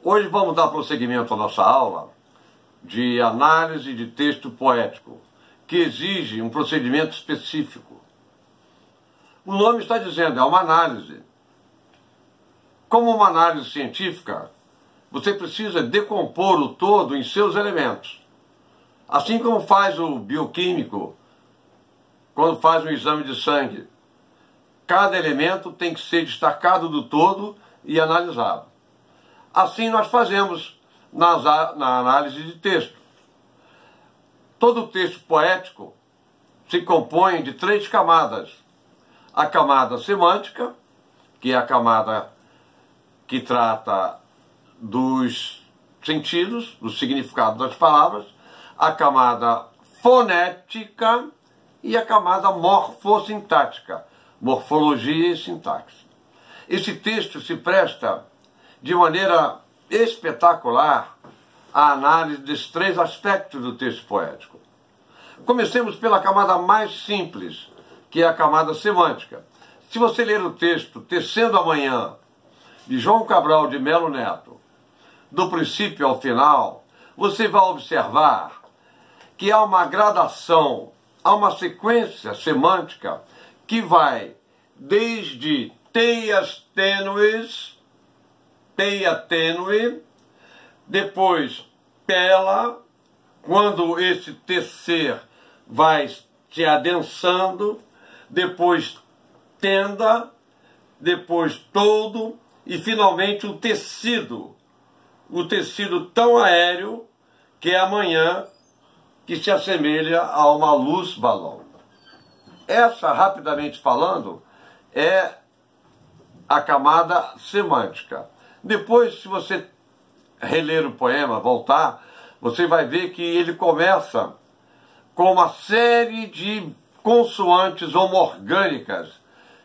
Hoje vamos dar prosseguimento à nossa aula de análise de texto poético, que exige um procedimento específico. O nome está dizendo, é uma análise. Como uma análise científica, você precisa decompor o todo em seus elementos. Assim como faz o bioquímico quando faz um exame de sangue. Cada elemento tem que ser destacado do todo e analisado. Assim nós fazemos na análise de texto. Todo texto poético se compõe de 3 camadas. A camada semântica, que é a camada que trata dos sentidos, do significado das palavras, a camada fonética e a camada morfossintática, morfologia e sintaxe. Esse texto se presta de maneira espetacular à análise desses 3 aspectos do texto poético. Comecemos pela camada mais simples, que é a camada semântica. Se você ler o texto Tecendo Amanhã, de João Cabral de Melo Neto, do princípio ao final, você vai observar que há uma gradação, há uma sequência semântica que vai desde teias tênues, teia tênue, depois pela, quando esse tecer vai se adensando, depois tenda, depois todo e finalmente o tecido tão aéreo que é amanhã, que se assemelha a uma luz-balão. Essa, rapidamente falando, é a camada semântica. Depois, se você reler o poema, voltar, você vai ver que ele começa com uma série de consoantes homorgânicas,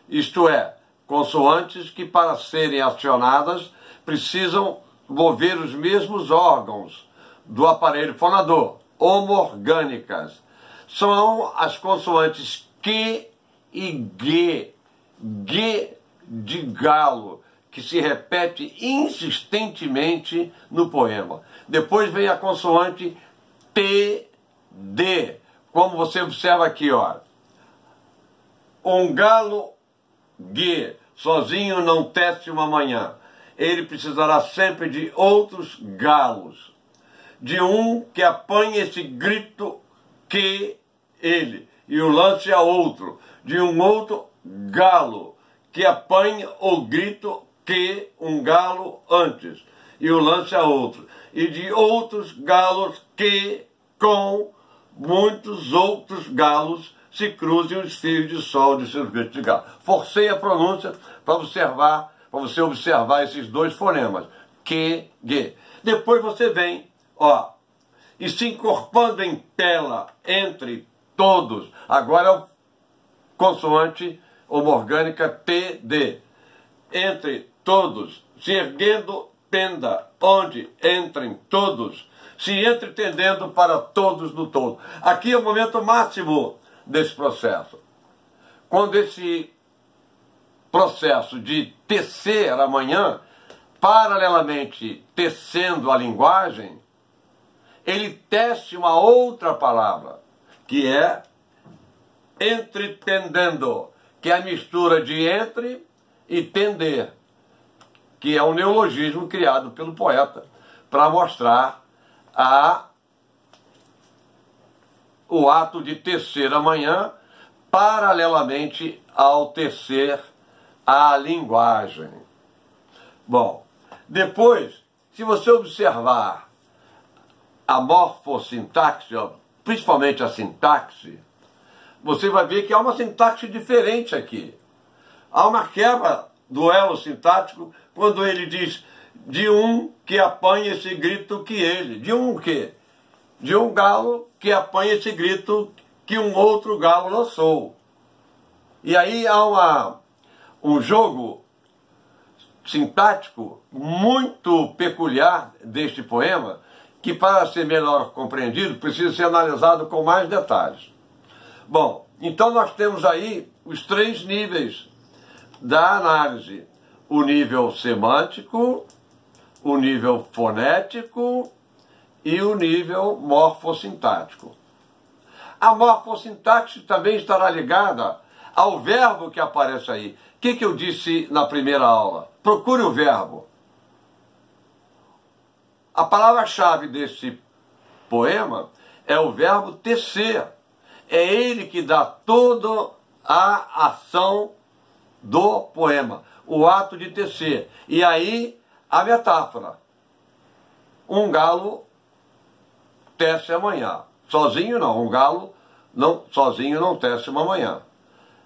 isto é, consoantes que para serem acionadas precisam mover os mesmos órgãos do aparelho fonador, homorgânicas. São as consoantes Q e G, G de galo, que se repete insistentemente no poema. Depois vem a consoante T, D, como você observa aqui, ó. Um galo G, sozinho não tece uma manhã. Ele precisará sempre de outros galos, de um que apanhe esse grito que ele, e o lance a outro, de um outro galo, que apanhe o grito que um galo antes, e o lance a outro, e de outros galos que com muitos outros galos se cruzem os fios de sol de seus gritos de galo. Forcei a pronúncia para você observar esses 2 fonemas, que, G. Depois você vem, ó, e se encorpando em tela entre todos, agora é o consoante homorgânica T, D. Entre todos, se erguendo tenda, onde entrem todos, se entretendendo para todos no todo. Aqui é o momento máximo desse processo. Quando esse processo de tecer amanhã, paralelamente tecendo a linguagem, ele tece uma outra palavra, que é entretendendo, que é a mistura de entre e tender, que é um neologismo criado pelo poeta para mostrar o ato de tecer amanhã paralelamente ao tecer a linguagem. Bom, depois, se você observar a morfossintaxe, principalmente a sintaxe, você vai ver que há uma sintaxe diferente aqui. Há uma quebra do elo sintático quando ele diz de um que apanha esse grito que ele. De um o quê? De um galo que apanha esse grito que um outro galo lançou. E aí há um jogo sintático muito peculiar deste poema, que para ser melhor compreendido precisa ser analisado com mais detalhes. Bom, então nós temos aí os 3 níveis da análise: o nível semântico, o nível fonético e o nível morfossintático. A morfossintaxe também estará ligada ao verbo que aparece aí. O que eu disse na primeira aula? Procure o verbo. A palavra-chave desse poema é o verbo tecer. É ele que dá toda a ação do poema, o ato de tecer. E aí a metáfora. Um galo tece amanhã. Sozinho não, um galo sozinho não tece uma manhã.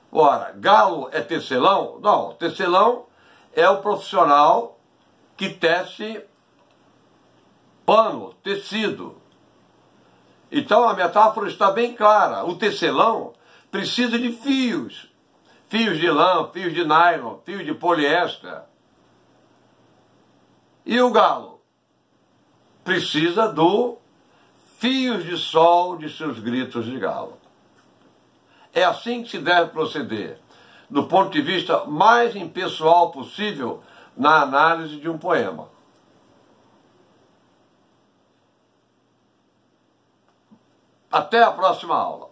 Ora, galo é tecelão? Não, tecelão é o profissional que tece pano, tecido. Então a metáfora está bem clara. O tecelão precisa de fios. Fios de lã, fios de nylon, fios de poliéster. E o galo precisa do fios de sol de seus gritos de galo. É assim que se deve proceder, do ponto de vista mais impessoal possível na análise de um poema. Até a próxima aula.